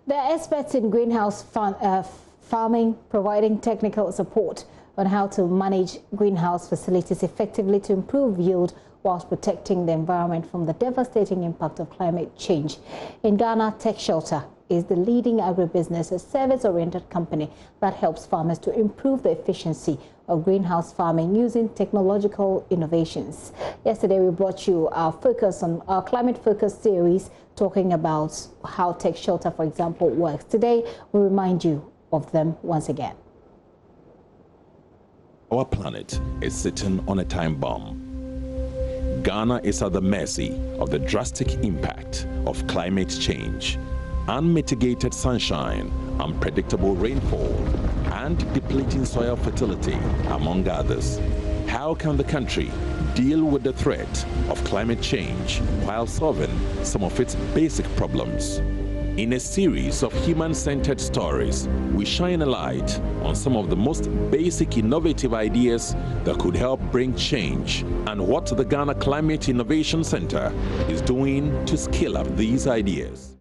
They're experts in greenhouse farming, providing technical support on how to manage greenhouse facilities effectively to improve yield whilst protecting the environment from the devastating impact of climate change. In Ghana, TechShelta is the leading agribusiness, a service-oriented company that helps farmers to improve the efficiency of greenhouse farming using technological innovations. Yesterday, we brought you our climate-focused series talking about how TechShelta, for example, works. Today, we remind you of them once again. Our planet is sitting on a time bomb. Ghana is at the mercy of the drastic impact of climate change. Unmitigated sunshine, unpredictable rainfall, and depleting soil fertility, among others. How can the country deal with the threat of climate change while solving some of its basic problems? In a series of human-centered stories, we shine a light on some of the most basic innovative ideas that could help bring change and what the Ghana Climate Innovation Center is doing to scale up these ideas.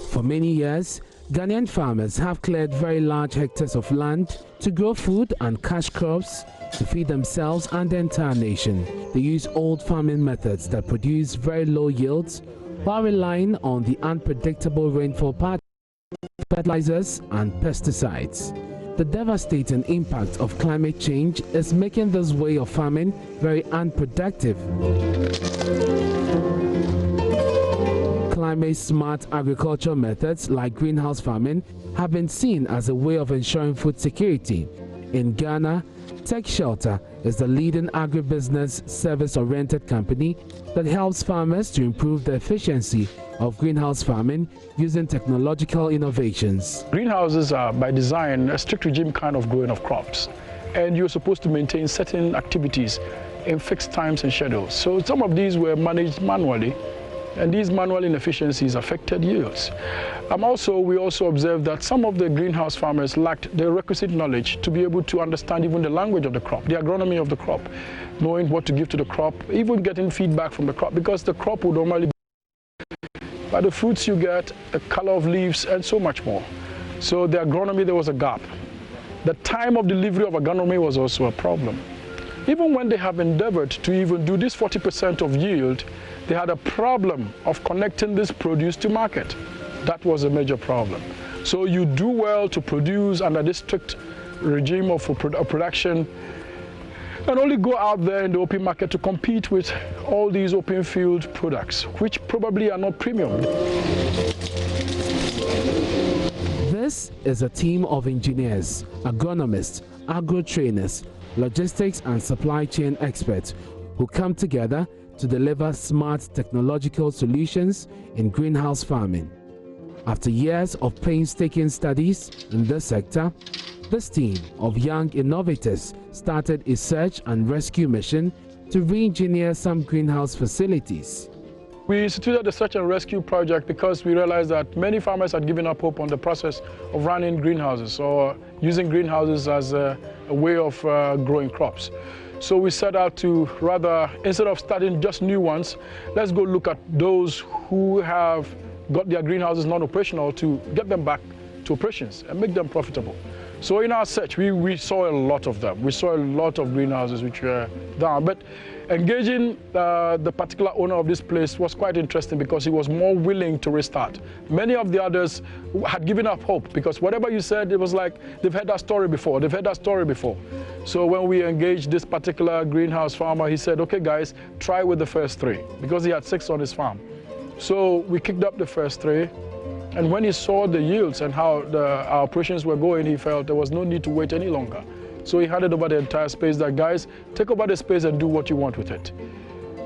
For many years, Ghanaian farmers have cleared very large hectares of land to grow food and cash crops to feed themselves and the entire nation. They use old farming methods that produce very low yields while relying on the unpredictable rainfall patterns, fertilizers and pesticides. The devastating impact of climate change is making this way of farming very unproductive. Climate-smart agricultural methods like greenhouse farming have been seen as a way of ensuring food security. In Ghana, TechShelta is the leading agribusiness service-oriented company that helps farmers to improve the efficiency of greenhouse farming using technological innovations. Greenhouses are, by design, a strict regime kind of growing of crops, and you're supposed to maintain certain activities in fixed times and schedules. So some of these were managed manually, and these manual inefficiencies affected yields. We also observed that some of the greenhouse farmers lacked the requisite knowledge to be able to understand even the language of the crop, the agronomy of the crop, knowing what to give to the crop, even getting feedback from the crop, because the crop would normally be by the fruits you get, the color of leaves, and so much more. So the agronomy, there was a gap. The time of delivery of agronomy was also a problem. Even when they have endeavored to even do this 40% of yield, they had a problem of connecting this produce to market. That was a major problem. So you do well to produce under this strict regime of production and only go out there in the open market to compete with all these open field products, which probably are not premium. This is a team of engineers, agronomists, agro-trainers, logistics and supply chain experts who come together to deliver smart technological solutions in greenhouse farming. After years of painstaking studies in this sector, this team of young innovators started a search and rescue mission to re-engineer some greenhouse facilities. We instituted the search and rescue project because we realized that many farmers had given up hope on the process of running greenhouses or using greenhouses as a way of growing crops. So we set out to rather, instead of starting just new ones, let's go look at those who have got their greenhouses non-operational to get them back to operations and make them profitable. So in our search, we saw a lot of them. We saw a lot of greenhouses which were down. But engaging the particular owner of this place was quite interesting because he was more willing to restart. Many of the others had given up hope because whatever you said, it was like they've heard that story before, they've heard that story before. So when we engaged this particular greenhouse farmer, he said, okay guys, try with the first 3 because he had 6 on his farm. So we kicked up the first 3. And when he saw the yields and how our operations were going, he felt there was no need to wait any longer. So he handed over the entire space that, guys, take over the space and do what you want with it.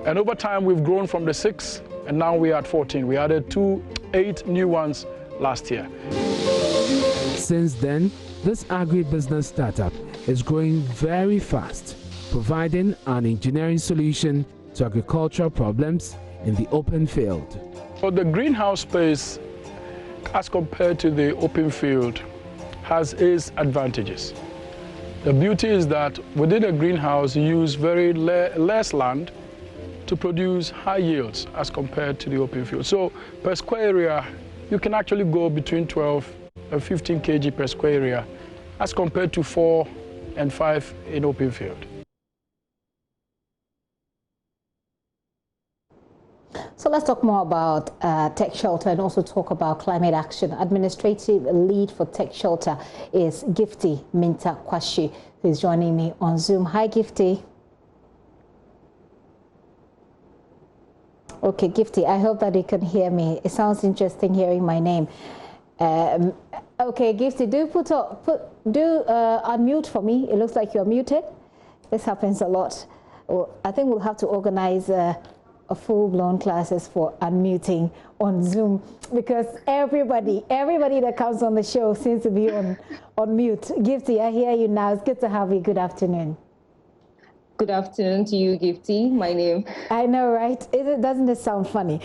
And over time, we've grown from the 6, and now we are at 14. We added 8 new ones last year. Since then, this agribusiness startup is growing very fast, providing an engineering solution to agricultural problems in the open field. So the greenhouse space, as compared to the open field, has its advantages. The beauty is that within a greenhouse, you use very less land to produce high yields as compared to the open field. So per square area, you can actually go between 12 and 15 kg per square area as compared to 4 and 5 in open field. So let's talk more about TechShelta and also talk about climate action. Administrative lead for TechShelta is Gifty Minta Kwashi, who is joining me on Zoom. Hi, Gifty. Okay, Gifty, I hope that you can hear me. It sounds interesting hearing my name. Okay, Gifty, do unmute for me. It looks like you're muted. This happens a lot. Well, I think we'll have to organize a full-blown classes for unmuting on Zoom, because everybody that comes on the show seems to be on mute. Gifty, I hear you now. It's good to have you. Good afternoon. Good afternoon to you, Gifty. My name. I know, right? Doesn't it sound funny?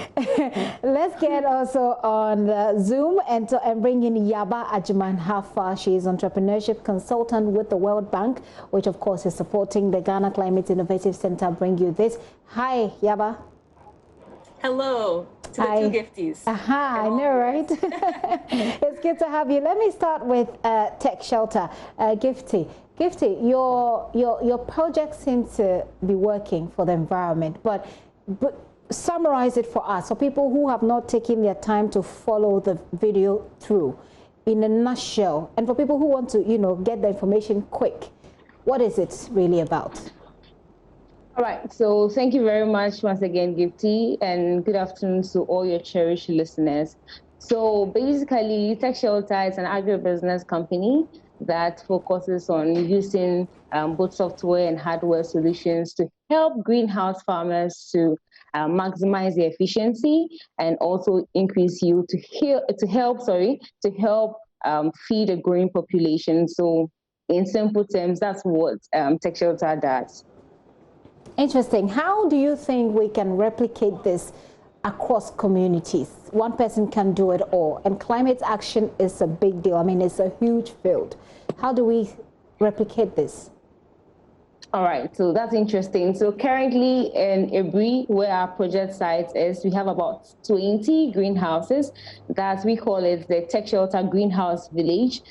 Let's get also on the Zoom and bring in Yaba Ajman Hafa. She is entrepreneurship consultant with the World Bank, which of course is supporting the Ghana Climate Innovative Center. Bring you this. Hi, Yaba. Hello to the two Gifties. I know, right? It's good to have you. Let me start with TechShelta. Gifty, your project seems to be working for the environment, but summarize it for us, for people who have not taken their time to follow the video through, in a nutshell, and for people who want to, get the information quick. What is it really about? All right, so thank you very much once again, Gifty, and good afternoon to all your cherished listeners. So basically, TechShelta is an agribusiness company that focuses on using both software and hardware solutions to help greenhouse farmers to maximize their efficiency and also increase yield to help feed a growing population. So in simple terms, that's what TechShelta does. Interesting. How do you think we can replicate this across communities? One person can do it all, and climate action is a big deal. I mean, it's a huge field. How do we replicate this? All right, so that's interesting. So currently in Ebri, where our project site is, we have about 20 greenhouses that we call it the TechShelta Greenhouse Village,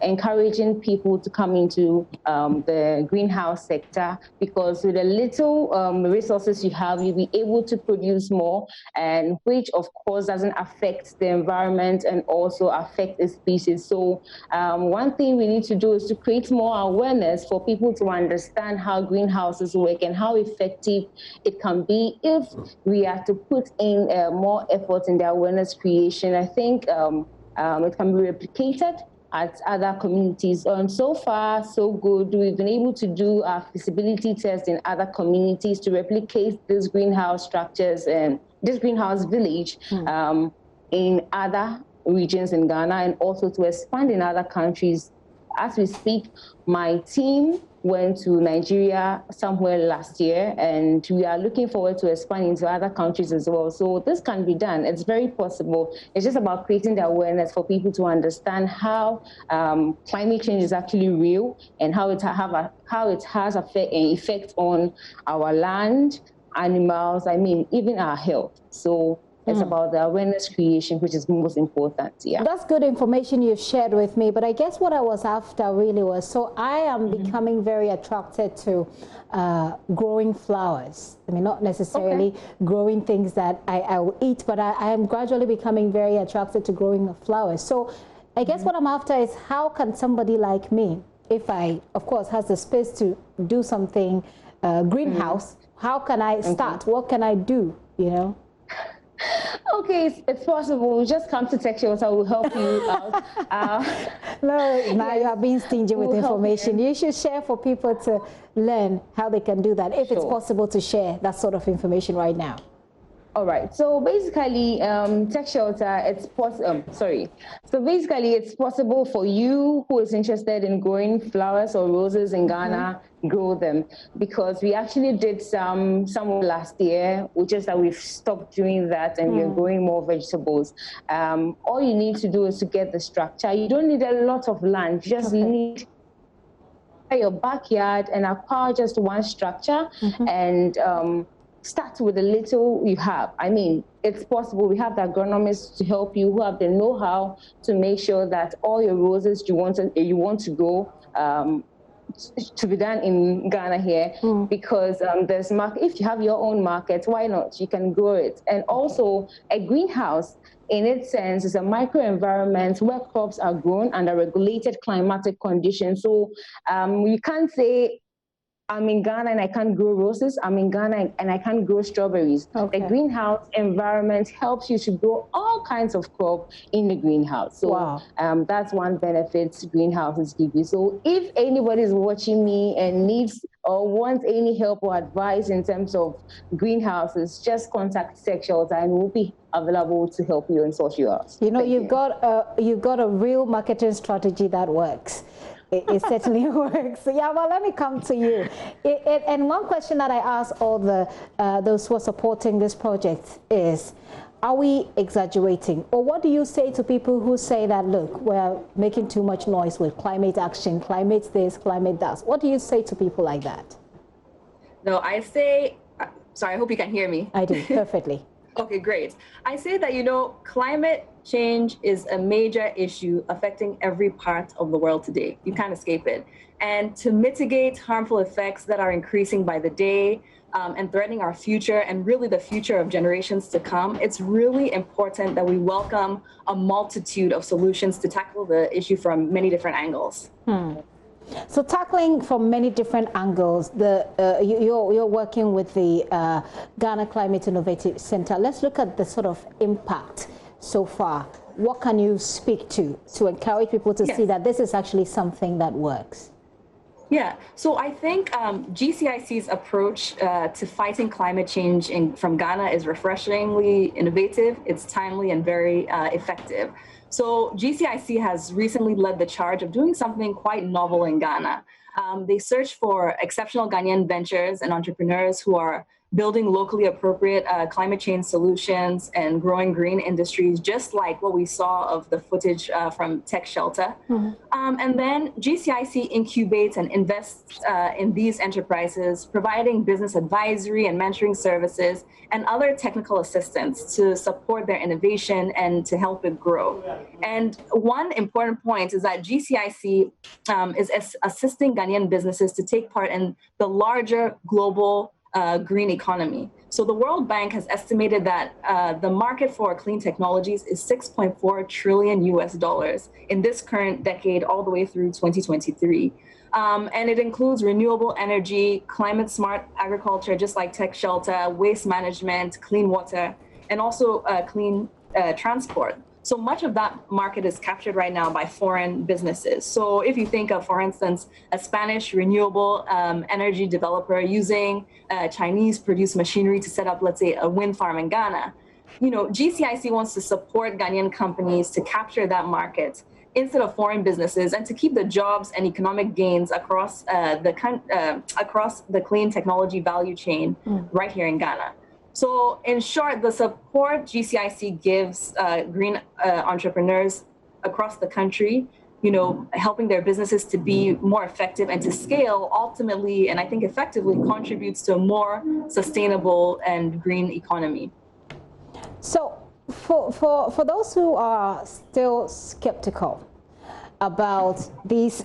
encouraging people to come into the greenhouse sector, because with the little resources you have, you'll be able to produce more, and which of course doesn't affect the environment and also affect the species. So one thing we need to do is to create more awareness for people to understand how greenhouses work and how effective it can be if we are to put in more effort in the awareness creation. I think it can be replicated at other communities. And so far, so good. We've been able to do a feasibility test in other communities to replicate these greenhouse structures and this greenhouse village in other regions in Ghana, and also to expand in other countries. As we speak, my team went to Nigeria somewhere last year, and we are looking forward to expanding into other countries as well. So this can be done. It's very possible. It's just about creating the awareness for people to understand how climate change is actually real and how it has an effect on our land, animals, even our health. So it's about the awareness creation, which is most important. Yeah, that's good information you've shared with me. But I guess what I was after really was, so I am becoming very attracted to growing flowers. I mean, not necessarily growing things that I will eat, but I am gradually becoming very attracted to growing the flowers. So I guess what I'm after is, how can somebody like me, if I, of course, has the space to do something greenhouse, how can I start? What can I do, Okay, it's possible. Just come to TechShelta. We'll help you out. No, now you are being stingy with information. You should share for people to learn how they can do that, if it's possible to share that sort of information right now. All right. So basically, TechShelta, So basically, it's possible for you who is interested in growing flowers or roses in Ghana, grow them, because we actually did some last year, which is that we've stopped doing that and we're growing more vegetables. All you need to do is to get the structure. You don't need a lot of land. You just need your backyard and acquire just one structure and start with the little you have. I mean, it's possible. We have the agronomists to help you who have the know-how to make sure that all your roses you want to grow to be done in Ghana here, because there's market. If you have your own market, why not? You can grow it. And also, a greenhouse, in its sense, is a microenvironment where crops are grown under regulated climatic conditions. So you can't say, I'm in Ghana and I can't grow roses. I'm in Ghana and I can't grow strawberries. Okay. The greenhouse environment helps you to grow all kinds of crop in the greenhouse. So that's one benefit greenhouses give you. So if anybody is watching me and needs or wants any help or advice in terms of greenhouses, just contact TechShelta and we'll be available to help you and sort you out. You know, you've got a real marketing strategy that works. It certainly works. Yeah, well, let me come to you. And one question that I ask all those who are supporting this project is, are we exaggerating? Or what do you say to people who say that, look, we're making too much noise with climate action, climate this, climate that? What do you say to people like that? No, I say, sorry, I hope you can hear me. I do, perfectly. Okay, great. I say that, you know, climate change is a major issue affecting every part of the world today. You can't escape it. And to mitigate harmful effects that are increasing by the day and threatening our future and really the future of generations to come, it's really important that we welcome a multitude of solutions to tackle the issue from many different angles. So tackling from many different angles, you're working with the Ghana Climate Innovative Center. Let's look at the sort of impact so far. What can you speak to encourage people to see that this is actually something that works? Yeah, so I think GCIC's approach to fighting climate change from Ghana is refreshingly innovative. It's timely and very effective. So GCIC has recently led the charge of doing something quite novel in Ghana. They search for exceptional Ghanaian ventures and entrepreneurs who are building locally appropriate climate change solutions and growing green industries, just like what we saw of the footage from TechShelta. And then GCIC incubates and invests in these enterprises, providing business advisory and mentoring services and other technical assistance to support their innovation and to help it grow. And one important point is that GCIC is assisting Ghanaian businesses to take part in the larger global green economy. So the World Bank has estimated that the market for clean technologies is $6.4 trillion in this current decade, all the way through 2023. And it includes renewable energy, climate smart agriculture, just like TechShelta, waste management, clean water, and also clean transport. So much of that market is captured right now by foreign businesses. So if you think of, for instance, a Spanish renewable energy developer using Chinese-produced machinery to set up, let's say, a wind farm in Ghana, you know, GCIC wants to support Ghanaian companies to capture that market instead of foreign businesses and to keep the jobs and economic gains across the clean technology value chain right here in Ghana. So in short, the support GCIC gives green entrepreneurs across the country, you know, helping their businesses to be more effective and to scale ultimately, and I think effectively, contributes to a more sustainable and green economy. So for those who are still skeptical about these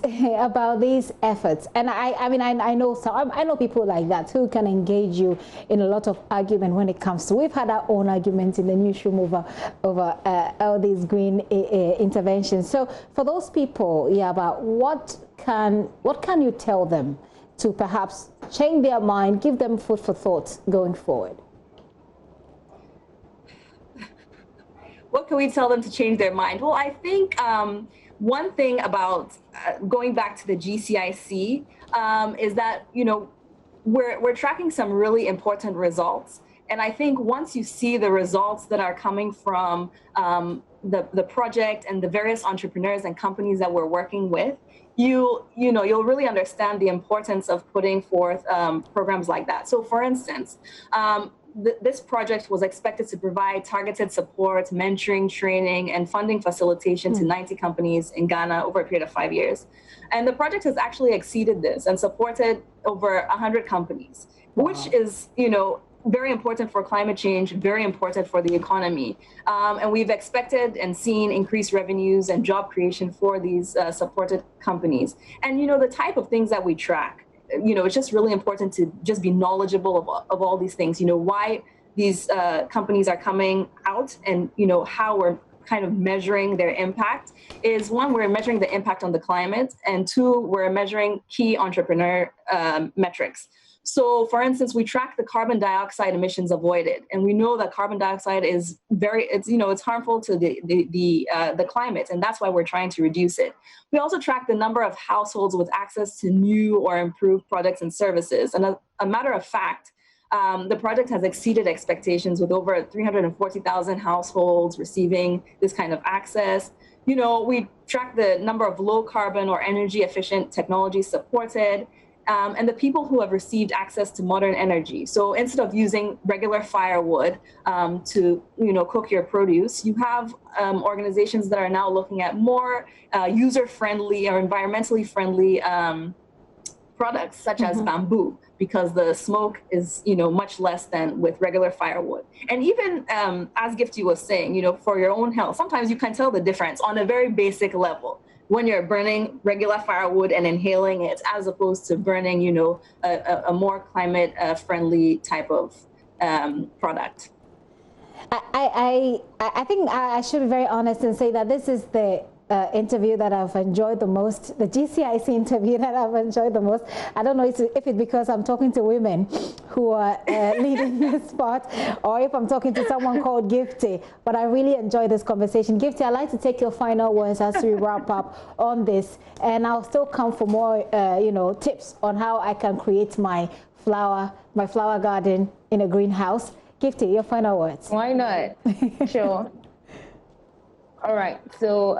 efforts, and I know people like that who can engage you in a lot of argument when it comes to, we've had our own arguments in the newsroom over all these green interventions. So for those people, about what can you tell them to perhaps change their mind, give them food for thought going forward? What can we tell them to change their mind? Well, I think one thing about going back to the GCIC is that, you know, we're tracking some really important results. And I think once you see the results that are coming from the project and the various entrepreneurs and companies that we're working with, you'll really understand the importance of putting forth programs like that. So for instance, this project was expected to provide targeted support, mentoring, training, and funding facilitation to 90 companies in Ghana over a period of 5 years. And the project has actually exceeded this and supported over 100 companies, which is, you know, very important for climate change, very important for the economy. And we've expected and seen increased revenues and job creation for these supported companies. And, you know, the type of things that we track, you know, it's just really important to just be knowledgeable of all these things, you know, why these companies are coming out and, you know, how we're kind of measuring their impact is, one, we're measuring the impact on the climate, and two, we're measuring key entrepreneur metrics. So, for instance, we track the carbon dioxide emissions avoided, and we know that carbon dioxide is it's harmful to the climate, and that's why we're trying to reduce it. We also track the number of households with access to new or improved products and services. And a matter of fact, the project has exceeded expectations, with over 340,000 households receiving this kind of access. You know, we track the number of low carbon or energy efficient technologies supported. And the people who have received access to modern energy. So instead of using regular firewood to, you know, cook your produce, you have organizations that are now looking at more user-friendly or environmentally friendly products, such as bamboo, because the smoke is, you know, much less than with regular firewood. And even as Gifty was saying, you know, for your own health, sometimes you can tell the difference on a very basic level when you're burning regular firewood and inhaling it, as opposed to burning, you know, a more climate friendly type of product. I think I should be very honest and say that this is the interview that I've enjoyed the most, the GCIC interview that I've enjoyed the most. I don't know if it's because I'm talking to women who are leading this spot, or if I'm talking to someone called Gifty, but I really enjoyed this conversation. Gifty, I'd like to take your final words as we wrap up on this, and I'll still come for more you know, tips on how I can create my flower garden in a greenhouse. Gifty, your final words. Why not? Sure. All right. So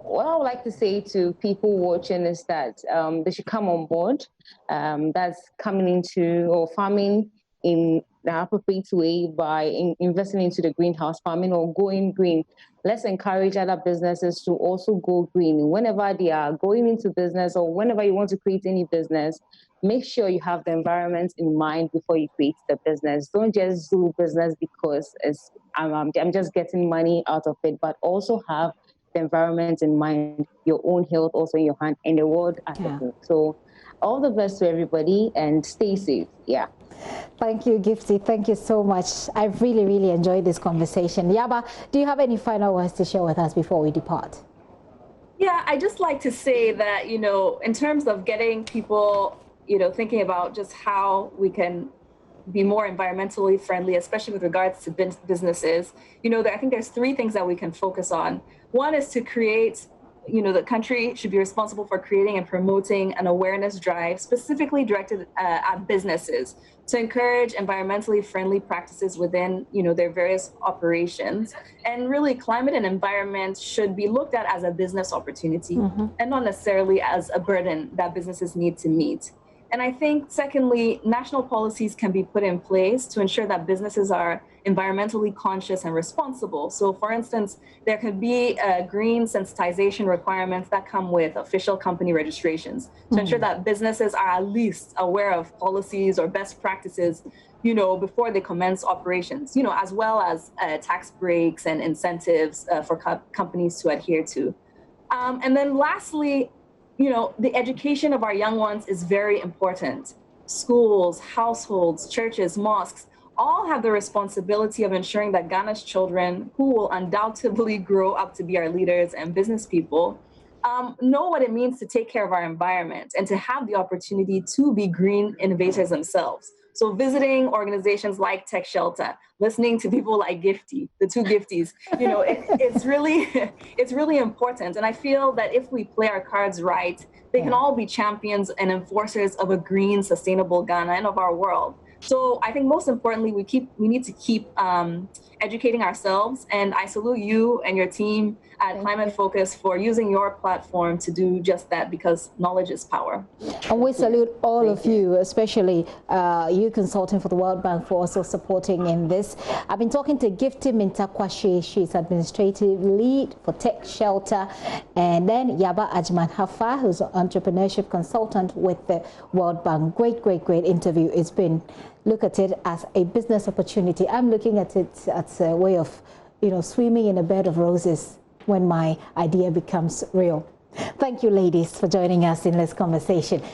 what I would like to say to people watching is that they should come on board. That's coming into or farming in the appropriate way by investing into the greenhouse farming or going green. Let's encourage other businesses to also go green. Whenever they are going into business or whenever you want to create any business, make sure you have the environment in mind before you create the business. Don't just do business because I'm just getting money out of it, but also have the environment in mind, your own health also in your hand, and the world as a whole. So all the best to everybody and stay safe. Yeah. Thank you, Gifty. Thank you so much. I've really, really enjoyed this conversation. Yaba, do you have any final words to share with us before we depart? Yeah, I just like to say that, you know, in terms of getting people, you know, thinking about just how we can be more environmentally friendly, especially with regards to businesses, you know, I think there's three things that we can focus on. One is to create, you know, the country should be responsible for creating and promoting an awareness drive specifically directed at businesses to encourage environmentally friendly practices within, you know, their various operations. And really, climate and environment should be looked at as a business opportunity and not necessarily as a burden that businesses need to meet. And I think, secondly, national policies can be put in place to ensure that businesses are environmentally conscious and responsible. So, for instance, there could be green sensitization requirements that come with official company registrations to ensure that businesses are at least aware of policies or best practices, you know, before they commence operations, you know, as well as tax breaks and incentives for companies to adhere to. And then lastly, you know, the education of our young ones is very important. Schools, households, churches, mosques, all have the responsibility of ensuring that Ghana's children, who will undoubtedly grow up to be our leaders and business people, know what it means to take care of our environment and to have the opportunity to be green innovators themselves. So visiting organizations like TechShelta, listening to people like Gifty, the two Gifties, you know, it's really important. And I feel that if we play our cards right, they can all be champions and enforcers of a green, sustainable Ghana and of our world. So I think most importantly, we need to keep educating ourselves. And I salute you and your team at Climate Focus for using your platform to do just that, because knowledge is power. And we salute all of you, especially you consulting for the World Bank, for also supporting in this. I've been talking to Gifty Mintakwashe. She's administrative lead for TechShelta. And then Yaba Ajman Hafa, who's an entrepreneurship consultant with the World Bank. Great interview it's been. look at it as a business opportunity. I'm looking at it as a way of, swimming in a bed of roses when my idea becomes real. Thank you, ladies, for joining us in this conversation.